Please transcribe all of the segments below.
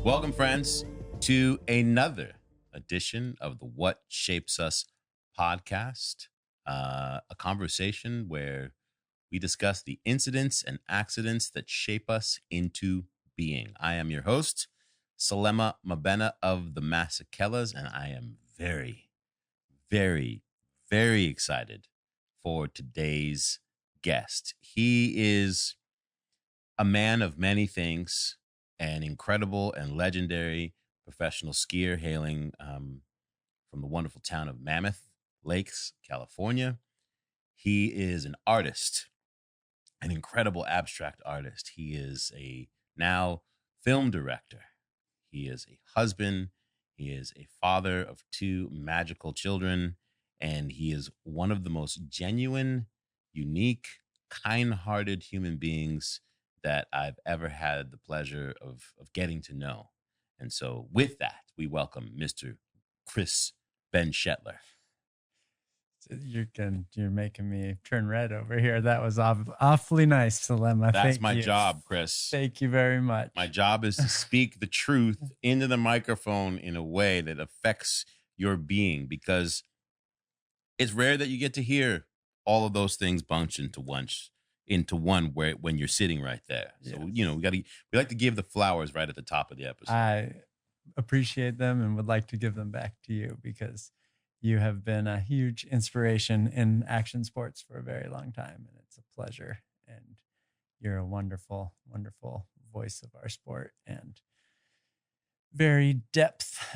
Welcome, friends, to another edition of the What Shapes Us podcast, a conversation where we discuss the incidents and accidents that shape us into being. I am your host, Selema Masekela of the Masekelas, and I am very, very, very excited for today's guest. He is a man of many things, an incredible and legendary professional skier hailing from the wonderful town of Mammoth Lakes, California. He is an artist, an incredible abstract artist. He is a now film director. He is a husband. He is a father of two magical children. And he is one of the most genuine, unique, kind-hearted human beings that I've ever had the pleasure of getting to know. And so with that, we welcome Mr. Chris Benchetler. You're making me turn red over here. That was awfully nice, Selema. That's my job, Chris. Thank you very much. My job is to speak the truth into the microphone in a way that affects your being, because it's rare that you get to hear all of those things bunched into one when you're sitting right there. So, we like to give the flowers right at the top of the episode. I appreciate them and would like to give them back to you, because you have been a huge inspiration in action sports for a very long time, and it's a pleasure. And you're a wonderful, wonderful voice of our sport and very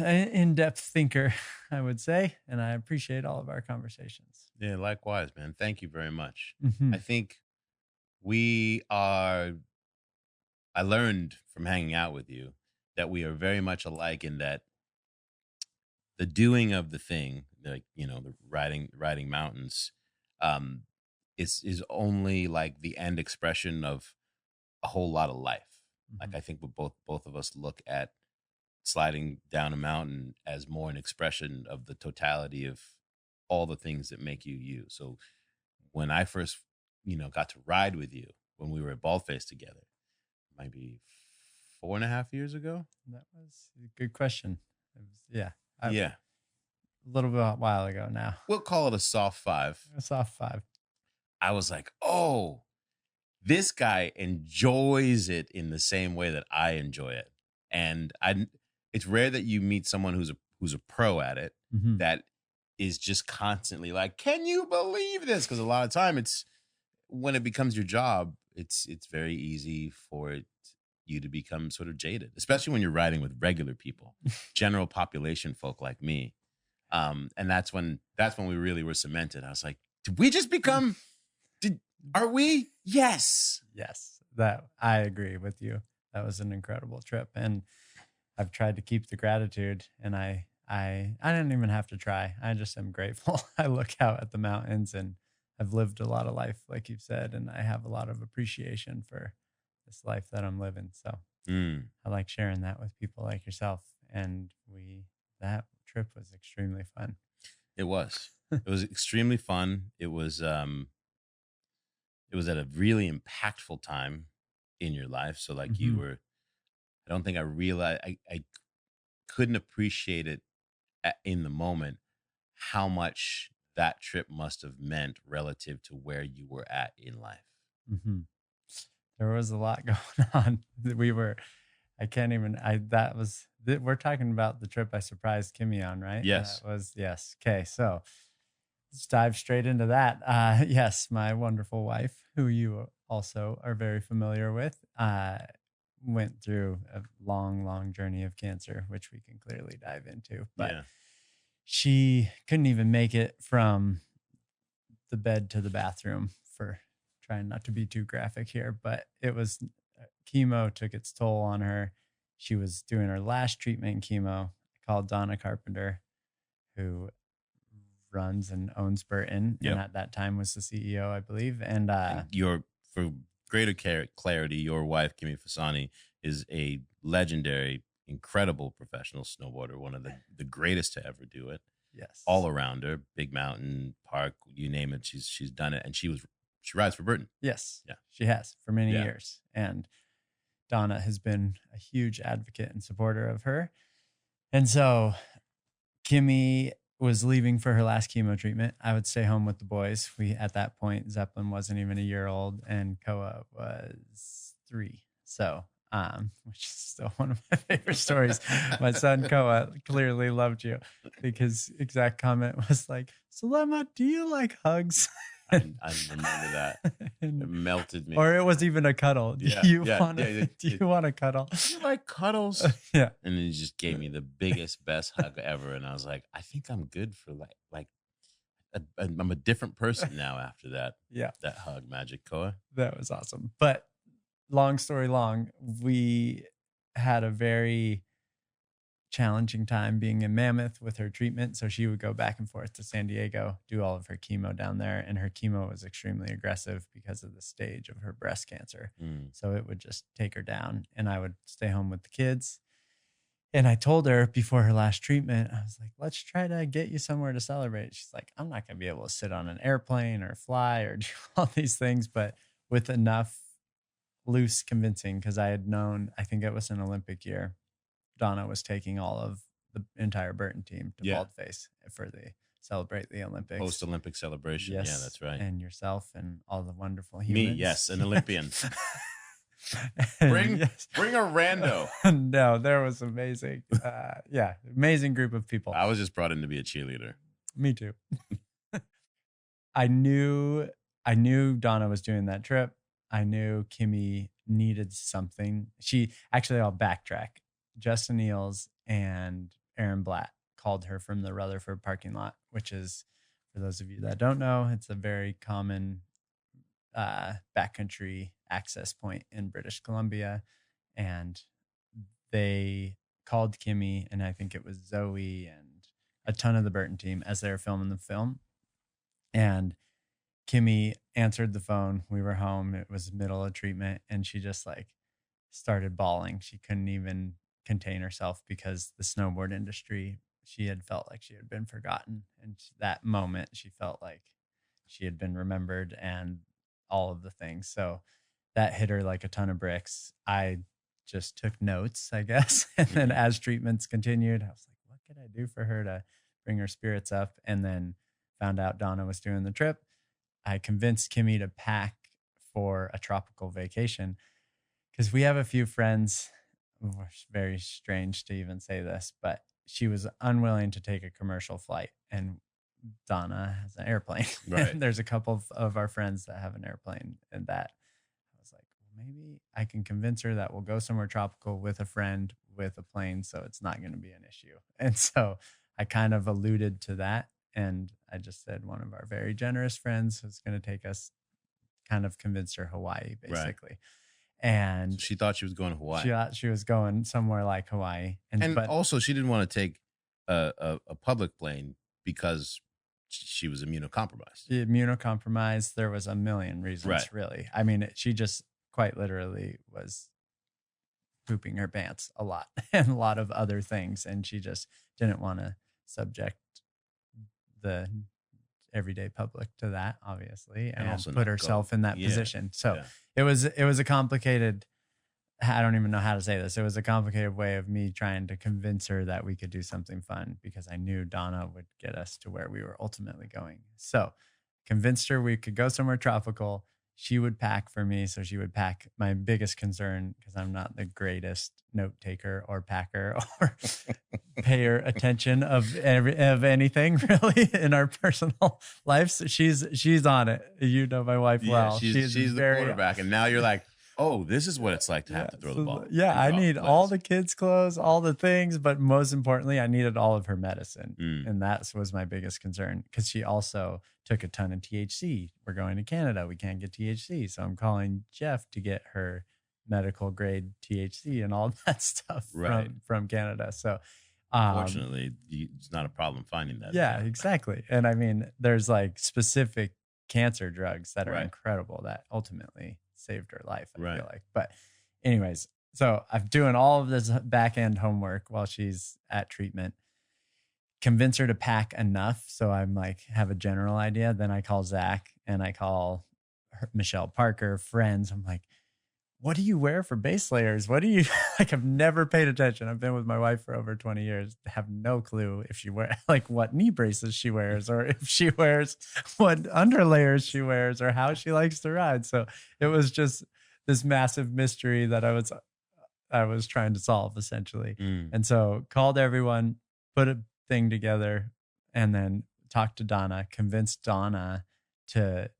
in-depth thinker, I would say. And I appreciate all of our conversations. Yeah, likewise, man. Thank you very much. Mm-hmm. I think I learned from hanging out with you that we are very much alike in that the doing of the thing, like, the riding mountains, is only like the end expression of a whole lot of life. Mm-hmm. Like, I think we both of us look at sliding down a mountain as more an expression of the totality of all the things that make you you. So when I first, got to ride with you when we were at Baldface together, maybe 4.5 years ago. That was a good question. Yeah. A little bit a while ago now. We'll call it a soft 5. A soft 5. I was like, oh, this guy enjoys it in the same way that I enjoy it. And it's rare that you meet someone who's a pro at it, mm-hmm. that is just constantly like, can you believe this? Because a lot of time when it becomes your job, it's very easy for you to become sort of jaded, especially when you're riding with regular people, general population folk like me. And that's when we really were cemented. I was like, did we just become, are we? Yes. That I agree with you. That was an incredible trip. And I've tried to keep the gratitude, and I didn't even have to try. I just am grateful. I look out at the mountains, and I've lived a lot of life, like you've said, and I have a lot of appreciation for this life that I'm living. So I like sharing that with people like yourself. And that trip was extremely fun. It was. It was extremely fun. It was at a really impactful time in your life. So like, mm-hmm. I don't think I realized, I couldn't appreciate it in the moment, how much that trip must have meant relative to where you were at in life. Mm-hmm. There was a lot going on. We're talking about the trip I surprised Kimmy on, right? Yes. Yes. Okay. So let's dive straight into that. Yes. My wonderful wife, who you also are very familiar with, went through a long, long journey of cancer, which we can clearly dive into, but she couldn't even make it from the bed to the bathroom, for trying not to be too graphic here, but it was chemo took its toll on her. She was doing her last treatment in chemo. I called Donna Carpenter, who runs and owns Burton, and at that time was the CEO, I believe. And for greater clarity, your wife, Kimmy Fasani, is a legendary, incredible professional snowboarder, one of the greatest to ever do it. Yes. All around her, big mountain, park, you name it, she's done it. And she rides for Burton. Yes. Yeah. She has for many years. And Donna has been a huge advocate and supporter of her. And so Kimmy was leaving for her last chemo treatment. I would stay home with the boys. At that point, Zeppelin wasn't even a year old and Koa was 3. So, which is still one of my favorite stories. My son Koa clearly loved you because exact comment was like, Selema, do you like hugs? I remember that. It melted me. Or it was even a cuddle. Do you want a cuddle? Do you like cuddles? Yeah. And then he just gave me the biggest, best hug ever. And I was like, I think I'm good for I'm a different person now after that. Yeah. That hug, Magic Koa. That was awesome. But long story long, we had a very challenging time being in Mammoth with her treatment. So she would go back and forth to San Diego, do all of her chemo down there. And her chemo was extremely aggressive because of the stage of her breast cancer. So it would just take her down. And I would stay home with the kids. And I told her before her last treatment, I was like, let's try to get you somewhere to celebrate. She's like, I'm not going to be able to sit on an airplane or fly or do all these things, but with enough loose convincing, because I had known, I think it was an Olympic year, Donna was taking all of the entire Burton team to Baldface for the celebrate the Olympics. Post-Olympic celebration. Yes, yeah, that's right. And yourself and all the wonderful humans. Me, yes, an Olympian. Bring a rando. No, there was amazing. Amazing group of people. I was just brought in to be a cheerleader. Me too. I knew Donna was doing that trip. I knew Kimmy needed something. I'll backtrack. Justin Eels and Aaron Blatt called her from the Rutherford parking lot, which is, for those of you that don't know, it's a very common backcountry access point in British Columbia. And they called Kimmy, and I think it was Zoe and a ton of the Burton team as they were filming the film. And Kimmy answered the phone. We were home. It was middle of treatment, and she just started bawling. She couldn't even contain herself because the snowboard industry, she had felt like she had been forgotten. And that moment, she felt like she had been remembered and all of the things. So that hit her like a ton of bricks. I just took notes, I guess. And then as treatments continued, I was like, what could I do for her to bring her spirits up? And then found out Donna was doing the trip. I convinced Kimmy to pack for a tropical vacation because we have a few friends. It's very strange to even say this, but she was unwilling to take a commercial flight, and Donna has an airplane. Right. There's a couple of our friends that have an airplane, and that I was like, well, maybe I can convince her that we'll go somewhere tropical with a friend with a plane, so it's not going to be an issue. And so I kind of alluded to that. And I just said one of our very generous friends was going to take us, kind of convinced her Hawaii, basically. Right. And so she thought she was going to Hawaii. She thought she was going somewhere like Hawaii. But also she didn't want to take a public plane because she was immunocompromised. Immunocompromised. There was a million reasons, really. I mean, she just quite literally was pooping her pants a lot and a lot of other things. And she just didn't want to subject the everyday public to that, obviously, and put herself in that position. So it was a complicated, I don't even know how to say this. It was a complicated way of me trying to convince her that we could do something fun because I knew Donna would get us to where we were ultimately going. So convinced her we could go somewhere tropical. She would pack for me. So she would pack. My biggest concern, because I'm not the greatest note taker or packer or payer attention of anything really in our personal lives. So she's on it. You know my wife well. She's the quarterback. And now you're like, oh, this is what it's like to have to throw the ball. Yeah, I need all the kids' clothes, all the things, but most importantly, I needed all of her medicine. And that was my biggest concern because she also took a ton of THC. We're going to Canada. We can't get THC. So I'm calling Jeff to get her medical grade THC and all that stuff from Canada. So fortunately, it's not a problem finding that. Yeah, exactly. And I mean, there's specific cancer drugs that are incredible that ultimately saved her life, I feel like. But anyways, so I'm doing all of this back end homework while she's at treatment, convince her to pack enough. So I'm have a general idea. Then I call Zach and I call Michelle Parker, friends. I'm like, what do you wear for base layers? What do you like? I've never paid attention. I've been with my wife for over 20 years. Have no clue if she wears like what knee braces she wears, or if she wears what underlayers she wears, or how she likes to ride. So it was just this massive mystery that I was trying to solve essentially. And so called everyone, put a thing together, and then talked to Donna, convinced Donna to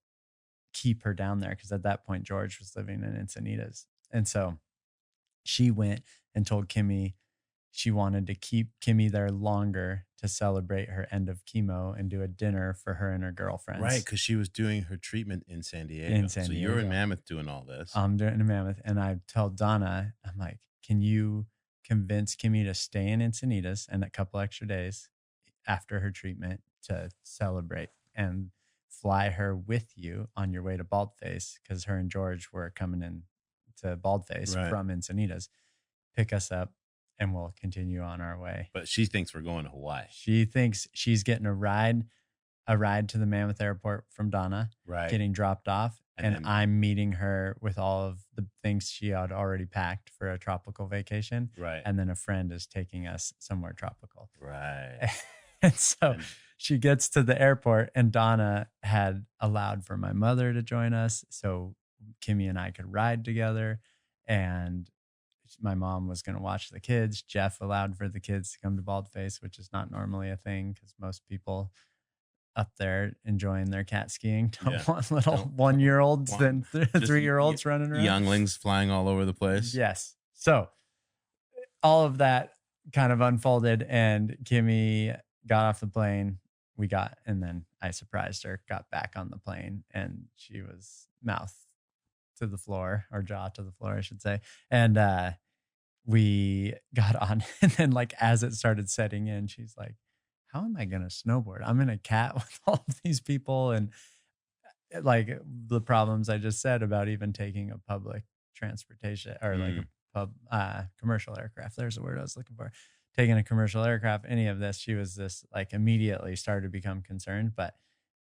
keep her down there, because at that point George was living in Encinitas. And so she went and told Kimmy she wanted to keep Kimmy there longer to celebrate her end of chemo and do a dinner for her and her girlfriends. Right, because she was doing her treatment in San Diego. So you're in Mammoth doing all this. I'm doing it in Mammoth. And I tell Donna, I'm like, can you convince Kimmy to stay in Encinitas and a couple extra days after her treatment to celebrate, and fly her with you on your way to Baldface, because her and George were coming in to Baldface from Encinitas, pick us up, and we'll continue on our way. But she thinks we're going to Hawaii. She thinks she's getting a ride to the Mammoth Airport from Donna, getting dropped off, and I'm meeting her with all of the things she had already packed for a tropical vacation. Right. And then a friend is taking us somewhere tropical. Right. And so she gets to the airport, and Donna had allowed for my mother to join us so Kimmy and I could ride together. And my mom was going to watch the kids. Jeff allowed for the kids to come to Baldface, which is not normally a thing, because most people up there enjoying their cat skiing don't want little 1-year-olds and 3-year-olds running around. Younglings flying all over the place. Yes. So all of that kind of unfolded, and Kimmy got off the plane. And then I surprised her, got back on the plane, and she was mouth to the floor, or jaw to the floor, I should say. And we got on, and then like as it started setting in, she's like, how am I going to snowboard? I'm in a cat with all of these people, and like the problems I just said about even taking a public transportation, or like a commercial aircraft. There's the word I was looking for. Taking a commercial aircraft, any of this, she was this like immediately started to become concerned, but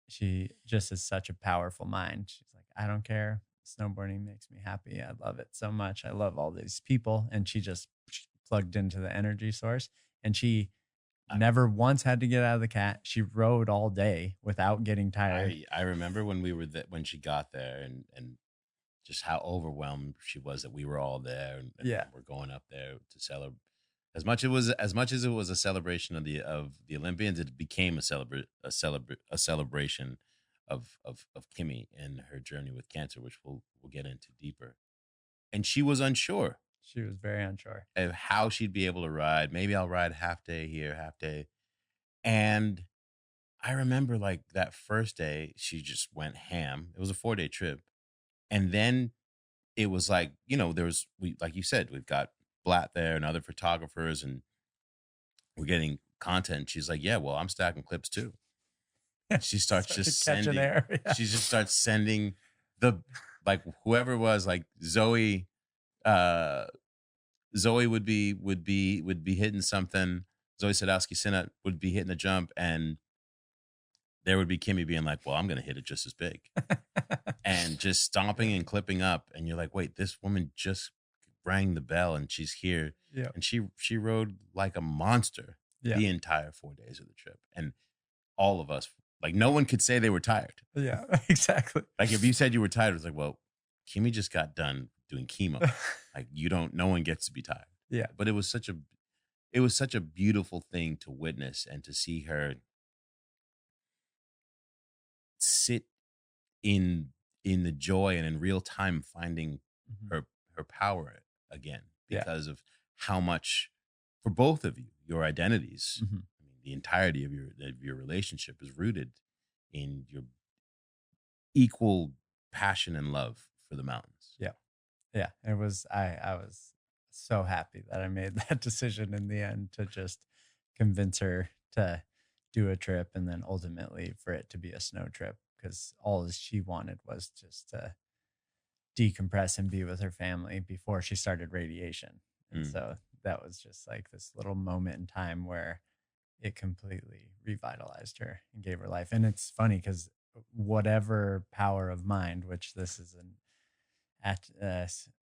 she just is such a powerful mind. She's like, I don't care. Snowboarding makes me happy. I love it so much. I love all these people. And she just plugged into the energy source, and she never once had to get out of the cat. She rode all day without getting tired. I remember when we were when she got there, and just how overwhelmed she was that we were all there, and we're going up there to celebrate. As much as it was a celebration of the Olympians, it became a celebration of Kimmy and her journey with cancer, which we'll get into deeper. And she was unsure. She was very unsure of how she'd be able to ride. Maybe I'll ride half day here, half day. And I remember like that first day, she just went ham. It was a 4-day trip. And then it was like, like you said, we've got Blatt there and other photographers, and we're getting content. She's like, yeah, well, I'm stacking clips too. She starts just sending, she just starts sending like whoever it was, like Zoe would be hitting something. Zoe Sadowski-Sinnott would be hitting the jump, and there would be Kimmy being like, well, I'm going to hit it just as big. And just stomping and clipping up. And you're like, wait, this woman just rang the bell and she's here. Yeah. And she rode like a monster the entire 4 days of the trip. And all of us, like, no one could say they were tired. Yeah, exactly. Like if you said you were tired, it was like, well, Kimmy just got done doing chemo. Like no one gets to be tired. Yeah. But it was such a beautiful thing to witness, and to see her sit in the joy and in real time finding her power again, because of how much, for both of you, your identities, I mean, the entirety of your relationship is rooted in your equal passion and love for the mountains. Yeah. It was, I was so happy that I made that decision in the end, to just convince her to do a trip, and then ultimately for it to be a snow trip, because all she wanted was just to decompress and be with her family before she started radiation. And so that was just like this little moment in time where it completely revitalized her and gave her life. And it's funny because whatever power of mind, which this is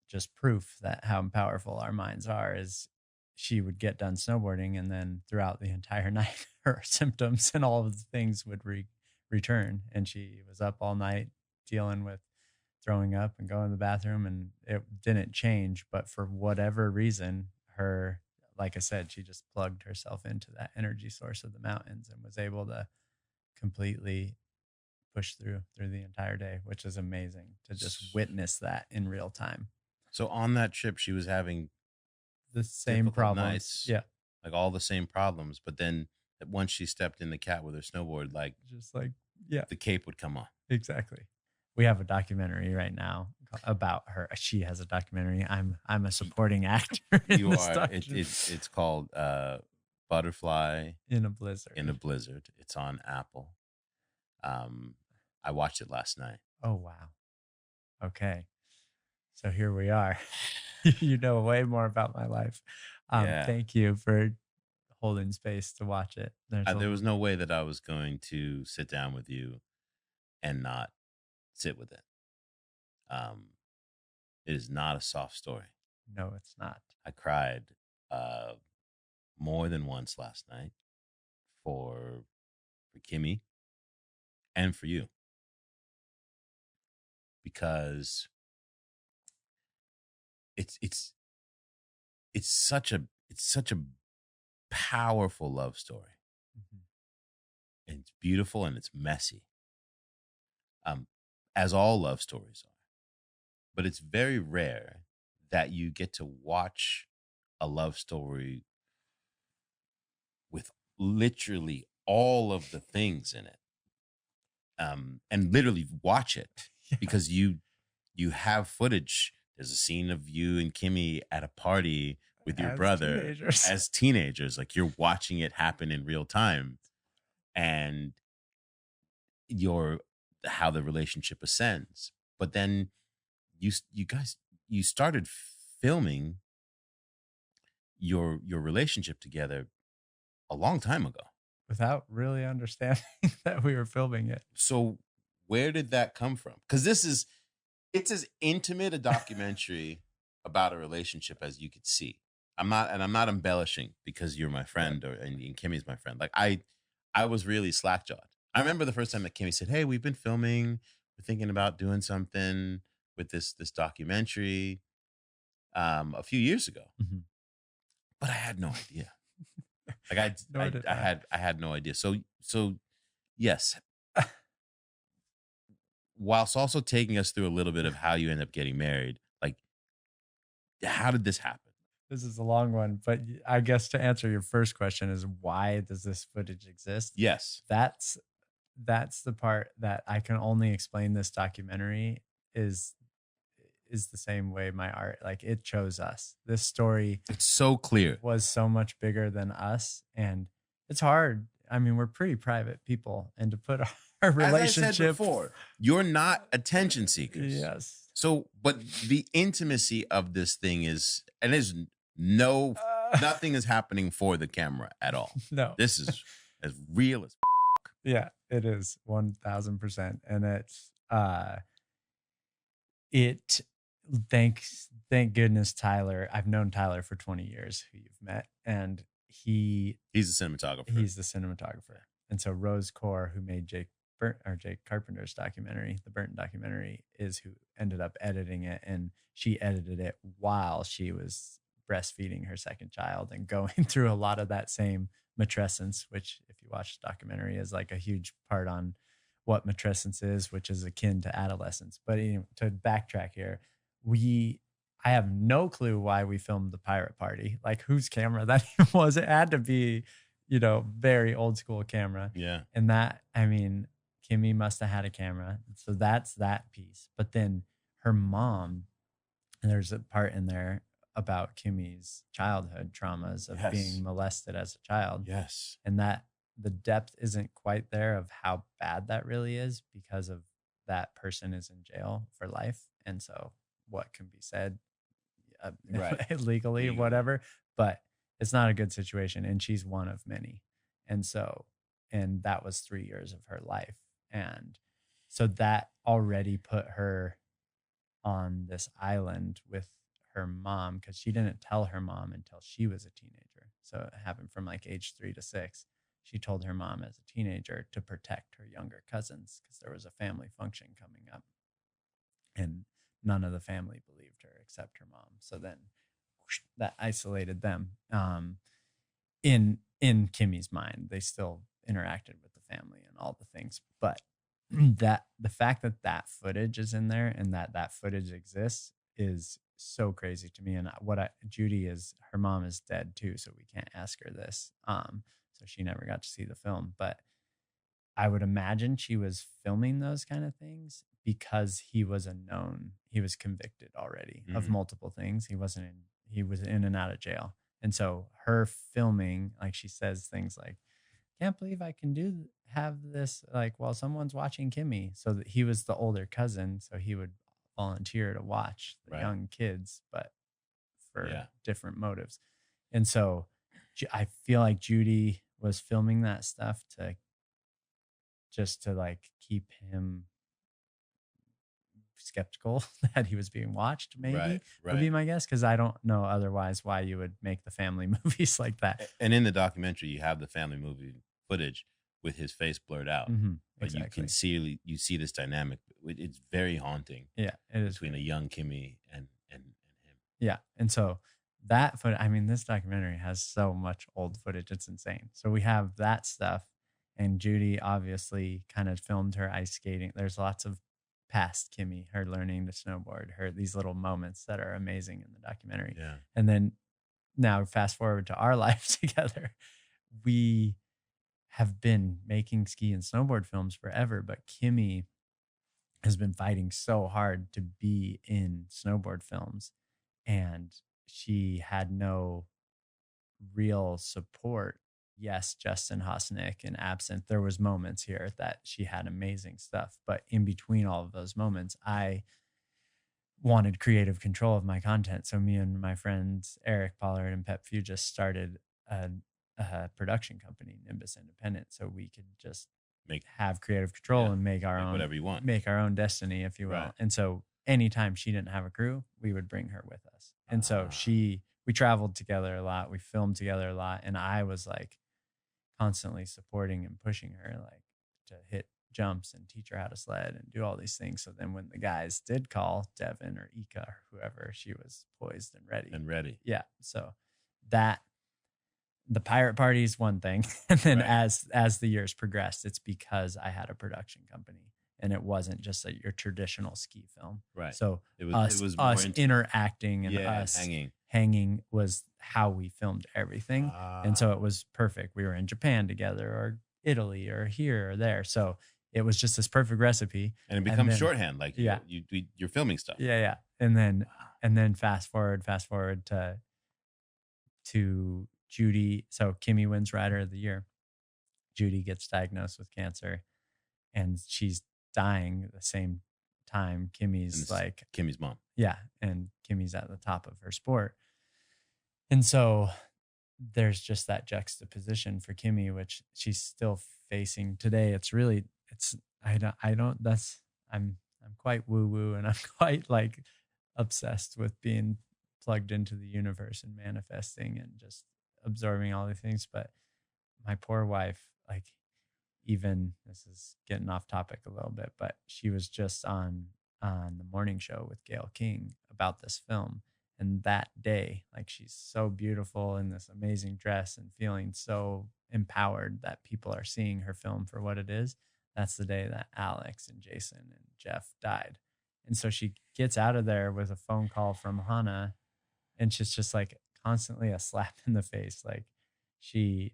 just proof that how powerful our minds are is she would get done snowboarding, and then throughout the entire night, her symptoms and all of the things would return. And she was up all night dealing with throwing up and going to the bathroom, and it didn't change. But for whatever reason, her, like I said, she just plugged herself into that energy source of the mountains and was able to completely push through the entire day, which is amazing to just witness that in real time. So on that trip, she was having The same problems. nights, Yeah. like all the same problems. But then once she stepped in the cat with her snowboard, like Just like, yeah, the cape would come on. exactly. We have a documentary right now about her. She has a documentary. I'm a supporting actor. You are. It's called Butterfly in a Blizzard. In a Blizzard. It's on Apple. I watched it last night. Oh wow. Okay. So here we are. You know way more about my life. Yeah. Thank you for holding space to watch it. There was no way that I was going to sit down with you and not sit with it. It is not a soft story. No, it's not. I cried more than once last night for Kimmy and for you, because it's such a powerful love story. Mm-hmm. And it's beautiful and it's messy, as all love stories are. But it's very rare that you get to watch a love story with literally all of the things in it, and literally watch it. Yeah. Because you have footage. There's a scene of you and Kimmy at a party with your brother as teenagers. Like, you're watching it happen in real time, and how the relationship ascends. But then you guys started filming your relationship together a long time ago without really understanding that we were filming it. So where did that come from? Because it's as intimate a documentary about a relationship as you could see. I'm not embellishing because you're my friend, and Kimmy's my friend. Like, I was really slack-jawed. I remember the first time that Kimmy said, "Hey, we've been filming. We're thinking about doing something with this documentary," a few years ago. Mm-hmm. But I had no idea. Like, I had no idea. So yes. Whilst also taking us through a little bit of how you end up getting married, like, how did this happen? This is a long one, but I guess to answer your first question is, why does this footage exist? Yes. That's the part that I can only explain. This documentary is the same way my art, like, it chose us. This story, it's so clear, was so much bigger than us, and it's hard. I mean, we're pretty private people, and to put our relationship, as I said before, you're not attention seekers. Yes. So, but the intimacy of this thing is, and there's nothing is happening for the camera at all. No, this is as real as. Yeah, it is 1000%, and it's thank goodness Tyler. I've known Tyler for 20 years, who you've met, and he's the cinematographer. He's the cinematographer. And so Rose Core, who made Jake Carpenter's documentary, the Burton documentary, is who ended up editing it, and she edited it while she was breastfeeding her second child and going through a lot of that same matrescence, which, if you watch the documentary, is like a huge part on what matrescence is, which is akin to adolescence. But to backtrack here, I have no clue why we filmed the pirate party, like whose camera that was. It had to be, very old school camera. Yeah. And that, I mean, Kimmy must have had a camera. So that's that piece. But then her mom, and there's a part in there about Kimmy's childhood traumas of being molested as a child. Yes. And that the depth isn't quite there of how bad that really is, because of that person is in jail for life. And so what can be said legally, whatever, but it's not a good situation. And she's one of many. And that was 3 years of her life. And so that already put her on this island with her mom, because she didn't tell her mom until she was a teenager. So it happened from like age 3 to 6. She told her mom as a teenager to protect her younger cousins because there was a family function coming up. And none of the family believed her except her mom. So then whoosh, that isolated them. In Kimmy's mind, they still interacted with the family and all the things, but that the fact that that footage is in there and that footage exists is so crazy to me. And Judy is, her mom is dead too, so we can't ask her this. So she never got to see the film, but I would imagine she was filming those kind of things because he was convicted already of multiple things. He was in and out of jail. And so her filming, like she says things like, can't believe I can have this like while someone's watching Kimmy. So that he was the older cousin, so he would volunteer to watch the young kids, but for different motives. And so I feel like Judy was filming that stuff to like keep him skeptical that he was being watched, maybe would be my guess, because I don't know otherwise why you would make the family movies like that. And in the documentary, you have the family movie footage with his face blurred out, but exactly. you see this dynamic. It's very haunting. Yeah, it is between a young Kimmy and him. Yeah, and so that footage, I mean, this documentary has so much old footage; it's insane. So we have that stuff, and Judy obviously kind of filmed her ice skating. There's lots of past Kimmy, her learning to snowboard, these little moments that are amazing in the documentary. Yeah. And then now fast forward to our life together. We have been making ski and snowboard films forever, but Kimmy has been fighting so hard to be in snowboard films, and she had no real support. Yes, Justin Hosnick and Absinthe, there was moments here that she had amazing stuff, but in between all of those moments, I wanted creative control of my content. So me and my friends Eric Pollard and Pep Few just started a production company, Nimbus Independent, so we could just have creative control and make our own, whatever you want, make our own destiny, if you will. Right. And so anytime she didn't have a crew, we would bring her with us. And so we traveled together a lot, we filmed together a lot, and I was like constantly supporting and pushing her like to hit jumps and teach her how to sled and do all these things. So then when the guys did call, Devin or Ika or whoever, she was poised and ready. Yeah. So that the pirate party is one thing. And then as the years progressed, it's because I had a production company and it wasn't just your traditional ski film. Right. So it was us interacting and us hanging was how we filmed everything. And so it was perfect. We were in Japan together or Italy or here or there. So it was just this perfect recipe. And it becomes shorthand. Like you're filming stuff. Yeah. And then fast forward to Judy. So Kimmy wins Rider of the Year. Judy gets diagnosed with cancer and she's dying at the same time. Kimmy's mom. Yeah. And Kimmy's at the top of her sport. And so there's just that juxtaposition for Kimmy, which she's still facing today. I'm quite woo woo and I'm quite like obsessed with being plugged into the universe and manifesting and just absorbing all these things. But my poor wife, like, even this is getting off topic a little bit, but she was just on the morning show with Gayle King about this film. And that day, like, she's so beautiful in this amazing dress and feeling so empowered that people are seeing her film for what it is. That's the day that Alex and Jason and Jeff died. And so she gets out of there with a phone call from Hannah, and she's just like constantly a slap in the face. Like, she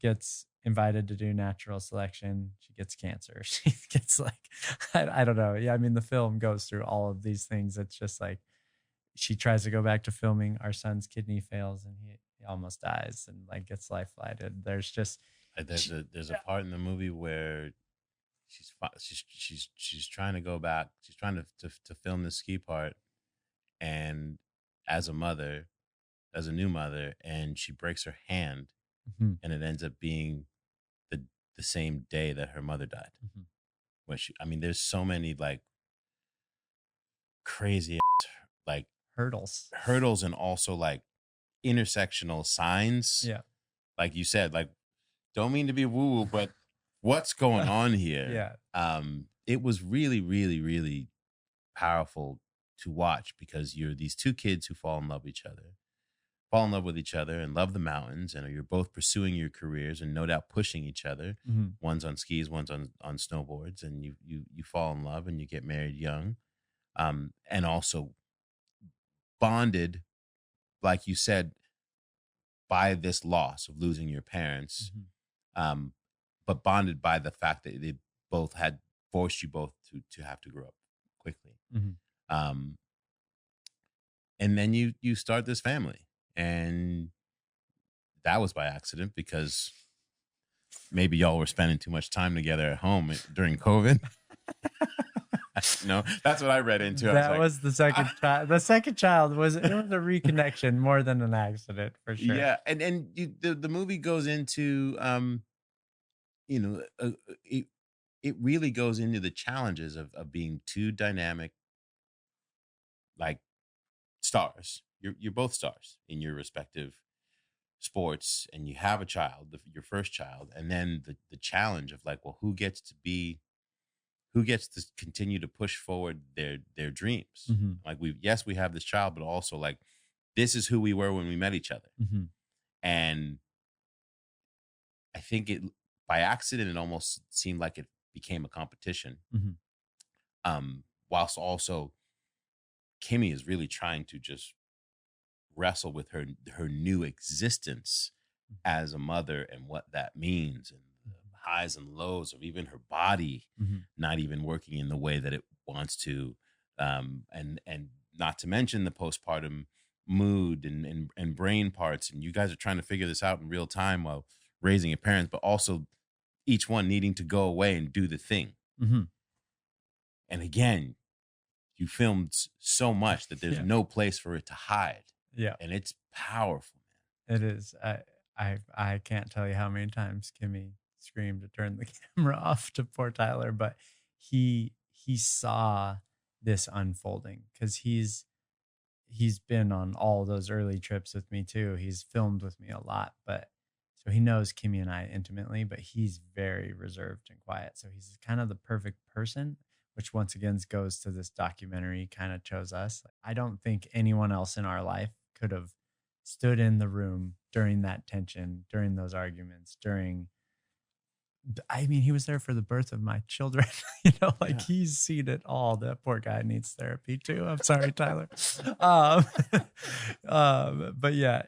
gets invited to do natural selection. She gets cancer. She gets like, I don't know. Yeah. I mean, the film goes through all of these things. It's just like, she tries to go back to filming. Our son's kidney fails and he almost dies and like gets life flighted. There's a part in the movie where she's trying to go back. She's trying to film the ski part, and as a new mother, and she breaks her hand, and it ends up being the same day that her mother died. When there's so many like crazy like hurdles. And also like intersectional signs. Yeah. Like you said, like, don't mean to be woo-woo, but what's going on here? Yeah. It was really, really, really powerful to watch because you're these two kids who fall in love with each other and love the mountains, and you're both pursuing your careers and no doubt pushing each other. Mm-hmm. One's on skis, one's on snowboards, and you fall in love and you get married young, and also bonded, like you said, by this loss of losing your parents, but bonded by the fact that they both had forced you both to have to grow up quickly. And then you start this family, and that was by accident because maybe y'all were spending too much time together at home during COVID. No, that's what I read into. That was the second child. The second child was a reconnection more than an accident, for sure. Yeah, and the movie goes into it really goes into the challenges of being two dynamic, like, stars. You're both stars in your respective sports, and you have a child, your first child, and then the challenge of like, well, who gets to continue to push forward their dreams. Like, we have this child, but also like, this is who we were when we met each other. And I think by accident, it almost seemed like it became a competition. Whilst also Kimmy is really trying to just wrestle with her new existence as a mother and what that means, and the highs and lows of even her body not even working in the way that it wants to, and not to mention the postpartum mood and brain parts, and you guys are trying to figure this out in real time while raising a parent, but also each one needing to go away and do the thing. And again, you filmed so much that there's no place for it to hide. Yeah. And it's powerful, man. It is. I can't tell you how many times Kimmy screamed to turn the camera off to poor Tyler, but he saw this unfolding because he's been on all those early trips with me too. He's filmed with me a lot, but so he knows Kimmy and I intimately, but he's very reserved and quiet. So he's kind of the perfect person, which once again goes to this documentary kind of chose us. I don't think anyone else in our life could have stood in the room during that tension, during those arguments, he was there for the birth of my children, he's seen it all. That poor guy needs therapy too. I'm sorry, Tyler. But yeah,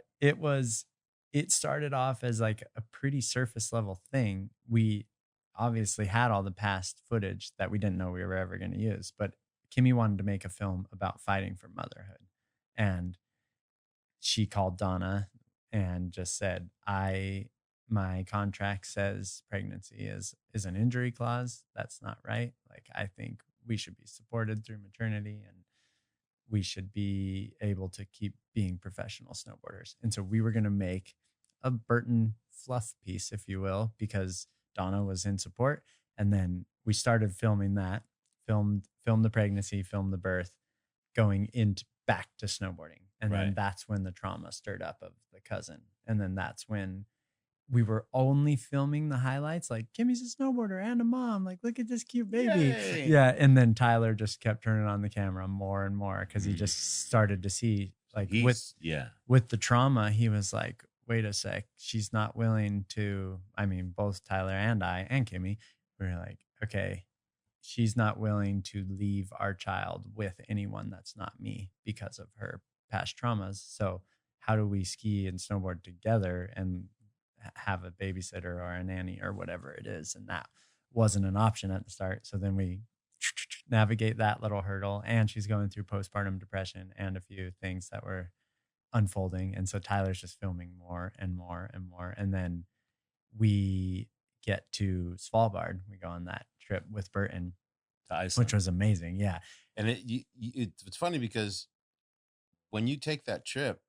it started off as like a pretty surface level thing. We obviously had all the past footage that we didn't know we were ever going to use, but Kimmy wanted to make a film about fighting for motherhood. And she called Donna and just said, my contract says pregnancy is an injury clause. That's not right. Like, I think we should be supported through maternity, and we should be able to keep being professional snowboarders. And so we were going to make a Burton fluff piece, if you will, because Donna was in support. And then we started filming that, filmed the pregnancy, filmed the birth, going into back to snowboarding. And then that's when the trauma stirred up of the cousin. And then that's when we were only filming the highlights, like, Kimmy's a snowboarder and a mom. Like, look at this cute baby. Yay. Yeah. And then Tyler just kept turning on the camera more and more because he just started to see, like, with the trauma, he was like, wait a sec, she's not willing to, both Tyler and I and Kimmy, we were like, okay, she's not willing to leave our child with anyone that's not me because of her past traumas. So how do we ski and snowboard together and have a babysitter or a nanny or whatever it is? And that wasn't an option at the start. So then we navigate that little hurdle, and she's going through postpartum depression and a few things that were unfolding. And so Tyler's just filming more and more and more. And then we get to Svalbard. We go on that trip with Burton, which was amazing. Yeah. And it's funny because when you take that trip,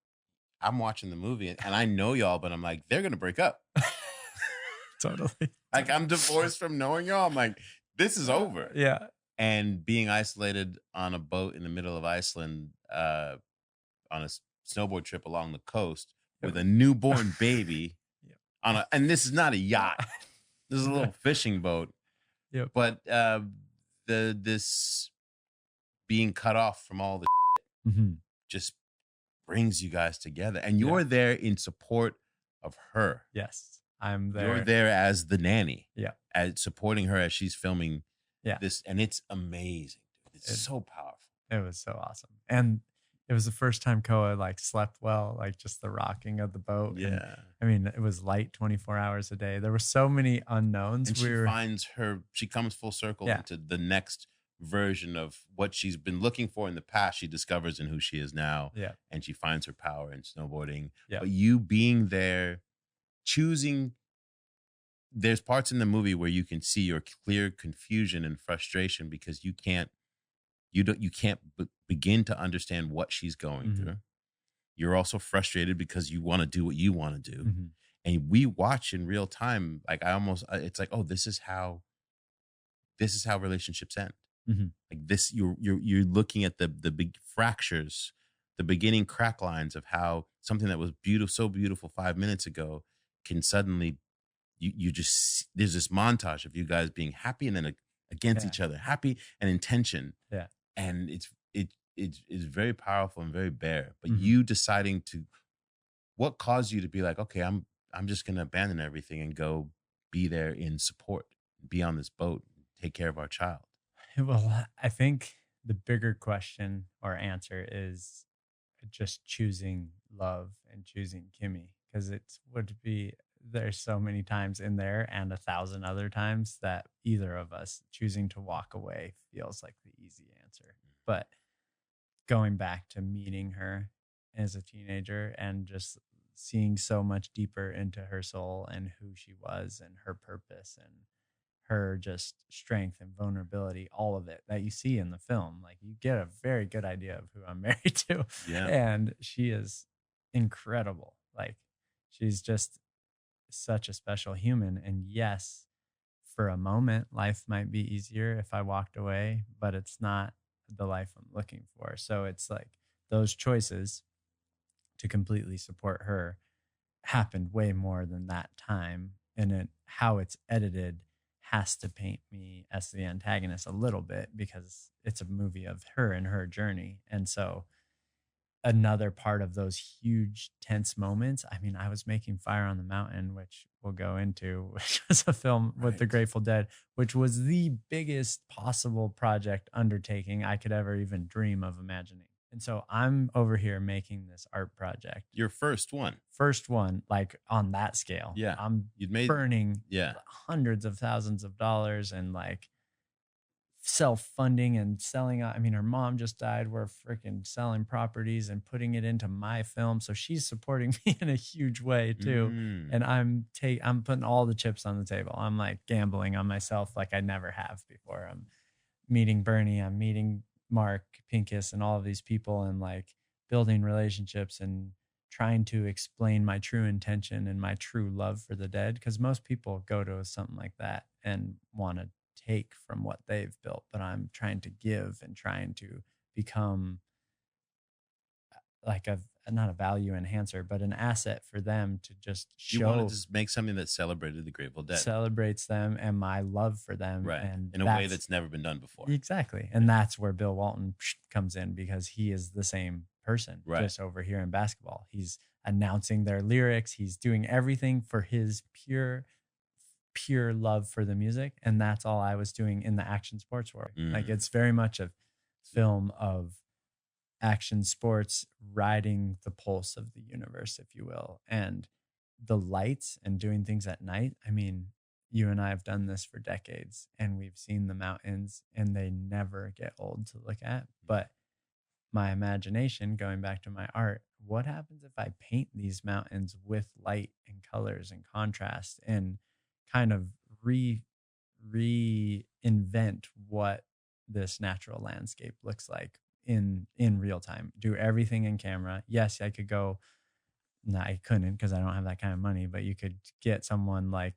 I'm watching the movie and I know y'all, but I'm like, they're going to break up. Totally. Like, I'm divorced from knowing y'all. I'm like, this is over. Yeah. and being isolated on a boat in the middle of Iceland, on a snowboard trip along the coast with a newborn baby Yep. and this is not a yacht. This is a little fishing boat. Yep. But this being cut off from all the just brings you guys together, and you're there in support of her. Yes, I'm there. You're there as the nanny. Yeah, as supporting her as she's filming. Yeah, this, and it's amazing. It's so powerful. It was so awesome, and it was the first time Koa like slept well, like just the rocking of the boat. Yeah, and, I mean, it was light 24 hours a day. There were so many unknowns. And she comes full circle into the next version of what she's been looking for in the past. She discovers in who she is now. Yeah, and she finds her power in snowboarding. Yeah, but you being there, choosing. There's parts in the movie where you can see your clear confusion and frustration because you can't begin to understand what she's going through. You're also frustrated because you want to do what you want to do. And we watch in real time. Like it's like, oh, this is how relationships end. Like this, you're looking at the big fractures, the beginning crack lines of how something that was so beautiful 5 minutes ago can suddenly, you just, there's this montage of you guys being happy and then against each other, happy and in tension. Yeah. And it's very powerful and very bare. But you deciding what caused you to be like, okay, I'm just going to abandon everything and go be there in support, be on this boat, take care of our child? Well, I think the bigger question or answer is just choosing love and choosing Kimmy, because there's so many times in there and 1,000 other times that either of us choosing to walk away feels like the easy answer. But going back to meeting her as a teenager and just seeing so much deeper into her soul and who she was and her purpose and her just strength and vulnerability, all of it that you see in the film, like you get a very good idea of who I'm married to. Yeah. And she is incredible. Like she's just such a special human. And yes, for a moment, life might be easier if I walked away, but it's not the life I'm looking for. So it's like those choices to completely support her happened way more than that time. And how it's edited has to paint me as the antagonist a little bit because it's a movie of her and her journey. And so another part of those huge tense moments, I mean, I was making Fire on the Mountain, which we'll go into, which was a film with the Grateful Dead, which was the biggest possible project undertaking I could ever even dream of imagining. And so I'm over here making this art project. Your first one, like on that scale. Yeah. I'm burning hundreds of thousands of dollars and like self-funding and selling. I mean, her mom just died. We're freaking selling properties and putting it into my film. So she's supporting me in a huge way too. And I'm putting all the chips on the table. I'm like gambling on myself like I never have before. I'm meeting Bernie. I'm meeting Mark Pincus and all of these people and like building relationships and trying to explain my true intention and my true love for the dead. Because most people go to something like that and want to take from what they've built, but I'm trying to give and trying to become like not a value enhancer, but an asset for them to just show. You want to just make something that celebrated the Grateful Dead. Celebrates them and my love for them. Right. And in a way that's never been done before. Exactly. And that's where Bill Walton comes in because he is the same person just over here in basketball. He's announcing their lyrics. He's doing everything for his pure love for the music. And that's all I was doing in the action sports world. Like it's very much a film of action sports riding the pulse of the universe, if you will. And the lights and doing things at night. I mean, you and I have done this for decades and we've seen the mountains and they never get old to look at. But my imagination, going back to my art, what happens if I paint these mountains with light and colors and contrast and kind of reinvent what this natural landscape looks like in real time, do everything in camera. Yes, I could go, no, I couldn't because I don't have that kind of money, but you could get someone like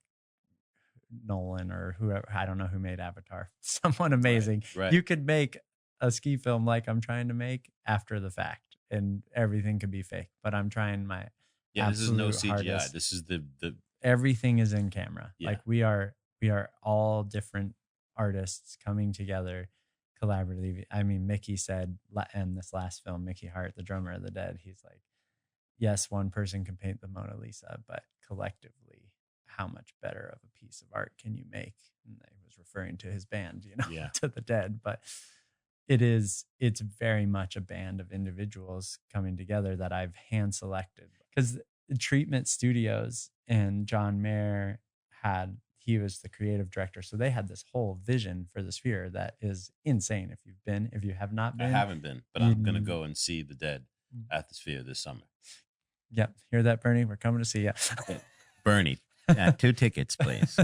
Nolan or whoever, I don't know who made Avatar, someone amazing. Right. You could make a ski film like I'm trying to make after the fact, and everything could be fake, but I'm trying my This is no absolute CGI. hardest. This is the Everything is in camera. Yeah. Like we are all different artists coming together collaboratively. I mean, Mickey said in this last film, Mickey Hart, the drummer of the Dead, he's like, yes, one person can paint the Mona Lisa, but collectively, how much better of a piece of art can you make? And he was referring to his band, to the Dead, but it's very much a band of individuals coming together that I've hand selected, because Treatment Studios and John Mayer he was the creative director. So they had this whole vision for the Sphere that is insane. If you have not been. I haven't been, but I'm going to go and see the Dead at the Sphere this summer. Yep. Hear that, Bernie? We're coming to see you. Bernie, 2 tickets, please.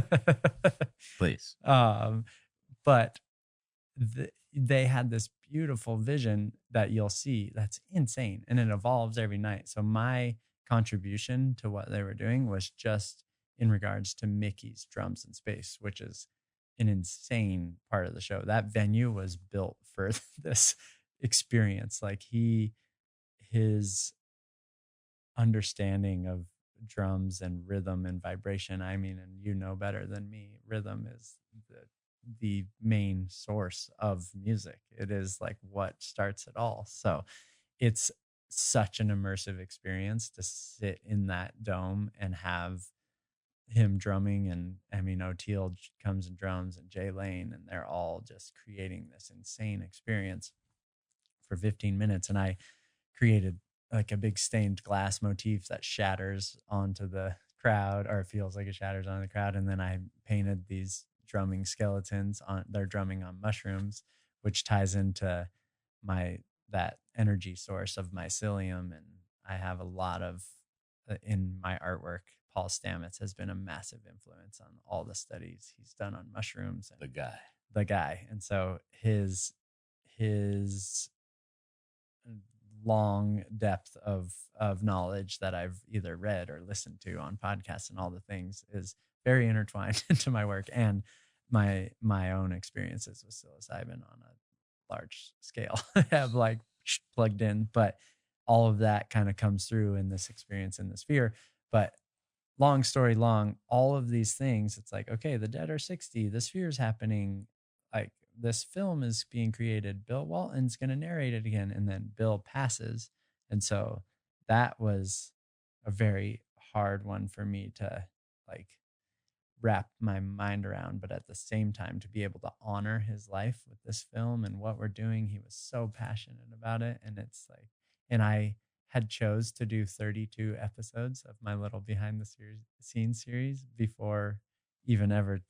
Please. But they had this beautiful vision that you'll see that's insane, and it evolves every night. So my contribution to what they were doing was just in regards to Mickey's drums in space, which is an insane part of the show. That venue was built for this experience. Like his understanding of drums and rhythm and vibration. I mean, and you know better than me, rhythm is the main source of music. It is like what starts it all. So it's such an immersive experience to sit in that dome and have him drumming, and I mean O'Teal comes and drums, and Jay Lane, and they're all just creating this insane experience for 15 minutes. And I created like a big stained glass motif that shatters onto the crowd, or it feels like it shatters onto the crowd. And then I painted these drumming skeletons they're drumming on mushrooms, which ties into that energy source of mycelium. And I have a lot of in my artwork. Paul Stamets has been a massive influence on all the studies he's done on mushrooms. And the guy. And so his long depth of knowledge that I've either read or listened to on podcasts and all the things is very intertwined into my work and my own experiences with psilocybin on a large scale. I have like plugged in, but all of that kind of comes through in this experience in the Sphere. But long story long, all of these things, it's like, okay, the Dead are 60, the Sphere is happening, like this film is being created, Bill Walton's going to narrate it again, and then Bill passes. And so that was a very hard one for me to like wrap my mind around, but at the same time to be able to honor his life with this film and what we're doing. He was so passionate about it. And it's like, and I had chose to do 32 episodes of my little behind the scenes series before even ever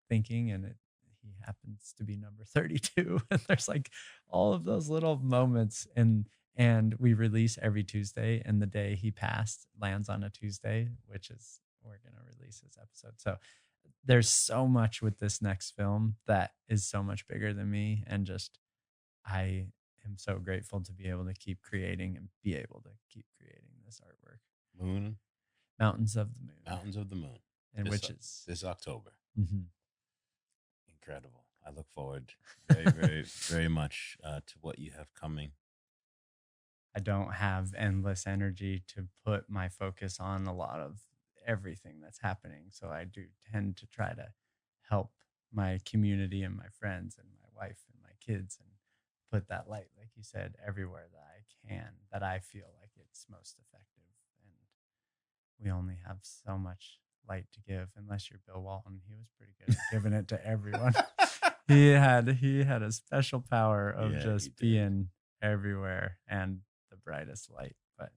thinking, and he happens to be number 32. And there's like all of those little moments, and we release every Tuesday, and the day he passed lands on a Tuesday, which is we're going to release this episode. So there's so much with this next film that is so much bigger than me, and just I am so grateful to be able to keep creating and be able to keep creating this artwork. Mountains of the Moon. Mountains of the Moon. And which is this October. Mm-hmm. Incredible. I look forward very, very, very much to what you have coming. I don't have endless energy to put my focus on a lot of everything that's happening. So I do tend to try to help my community and my friends and my wife and my kids, and put that light, like you said, everywhere that I can, that I feel like it's most effective. And we only have so much light to give, unless you're Bill Walton. He was pretty good at giving it to everyone. He had a special power of just being everywhere and the brightest light. But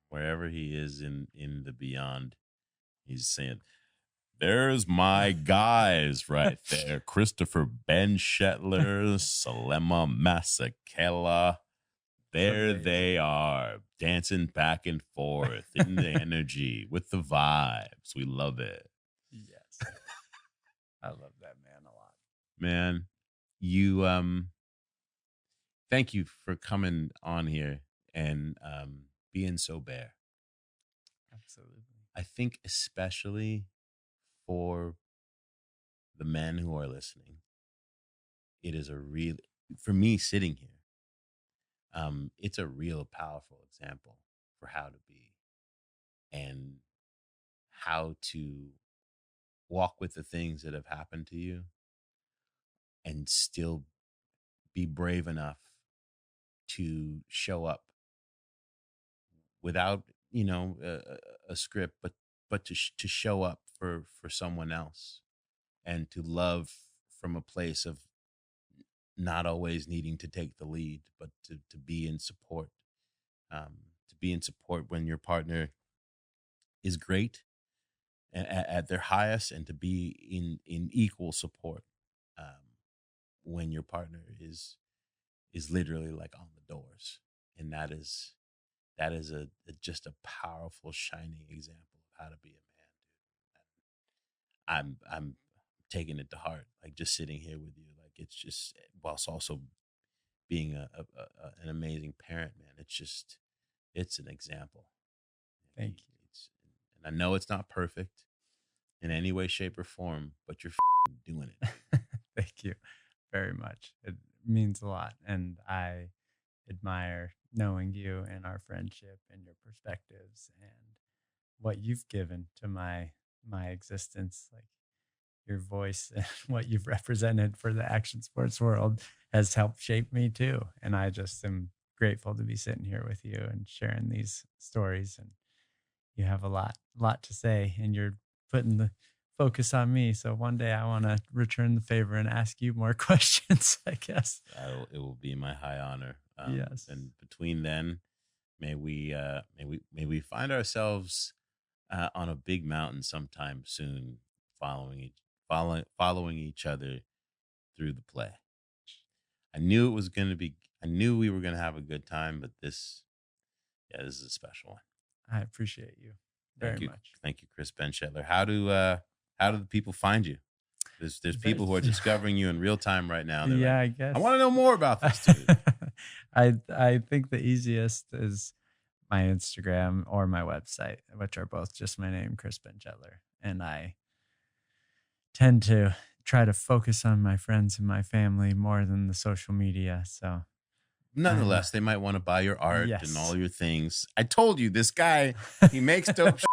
wherever he is in the beyond, he's saying, there's my guys right there. Christopher Benchetler, Selema Masekela. There they are, dancing back and forth in the energy with the vibes. We love it. Yes. I love that man a lot. Man, you thank you for coming on here and being so bare. Absolutely. I think especially for the men who are listening, it is for me sitting here, it's a real powerful example for how to be and how to walk with the things that have happened to you and still be brave enough to show up without, a script, but to show up for someone else and to love from a place of not always needing to take the lead, but to be in support, to be in support when your partner is great at their highest, and to be in equal support when your partner is literally like on the doors. And that is just a powerful, shining example of how to be a man, dude. I'm taking it to heart, like just sitting here with you, like it's just, whilst also being an amazing parent, man. It's an example. Thank you. And I know it's not perfect in any way, shape, or form, but you're doing it. Thank you very much. It means a lot. And I admire knowing you and our friendship and your perspectives and what you've given to my existence. Like your voice and what you've represented for the action sports world has helped shape me too. And I just am grateful to be sitting here with you and sharing these stories. And you have a lot to say, and you're putting the focus on me. So one day I want to return the favor and ask you more questions, I guess. It will be my high honor. Yes. And between then, may we find ourselves on a big mountain sometime soon, following each other through the play. I knew we were going to have a good time, but this is a special one. I appreciate you very much. Thank you, Chris Benchetler. How do the people find you? There's people who are discovering you in real time right now. Yeah, like, I guess. I want to know more about this dude. I think the easiest is my Instagram or my website, which are both just my name, Chris Benchetler. And I tend to try to focus on my friends and my family more than the social media. So nonetheless, they might want to buy your art and all your things. I told you, this guy, he makes dope shit,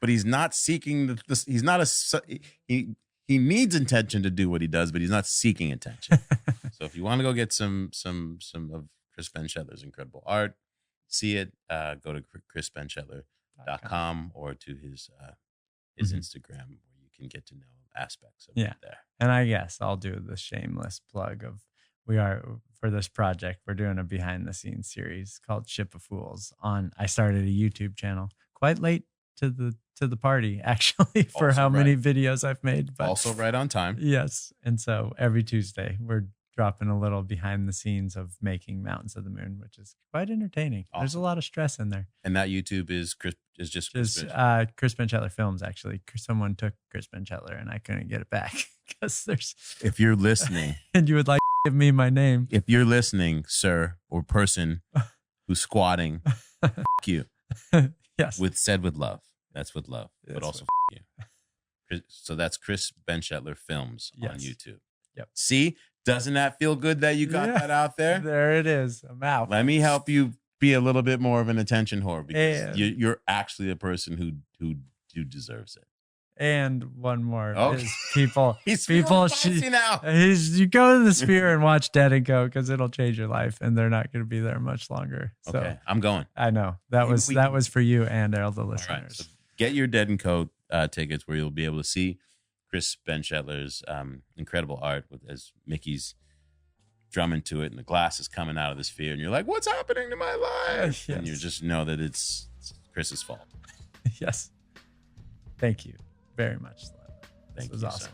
but he's not seeking he's not he needs attention to do what he does, but he's not seeking attention. So if you want to go get some of Chris Benchetler's incredible art, see it, go to chrisbenchetler.com or to his Instagram, where you can get to know aspects of it there. And I guess I'll do the shameless plug of, for this project, we're doing a behind the scenes series called Ship of Fools I started a YouTube channel quite late to the party, actually, for also how many videos I've made, but also right on time. Yes. And so every Tuesday we're dropping a little behind the scenes of making Mountains of the Moon, which is quite entertaining. Awesome. There's a lot of stress in there. And that YouTube is just Chris Benchetler Films, actually. Someone took Chris Benchetler and I couldn't get it back because if you're listening and you would like to give me my name. If you're listening, sir, or person who's squatting, you. Yes. With love. That's with love. But also you. So that's Chris Benchetler Films on YouTube. Yep. See? Doesn't that feel good that you got that out there? There it is. I'm out. Let me help you be a little bit more of an attention whore, because you're actually a person who deserves it. And one more is you go to the Sphere and watch Dead and Go, because it'll change your life, and they're not going to be there much longer. So okay, I'm going. I know that was for you and all the listeners. All right, so get your Dead and Co tickets, where you'll be able to see Chris Benchetler's incredible art as Mickey's drumming to it, and the glass is coming out of the sphere, and you're like, "What's happening to my life?" Yes. And you just know that it's Chris's fault. Yes. Thank you very much. Thank you. This was awesome. Sir.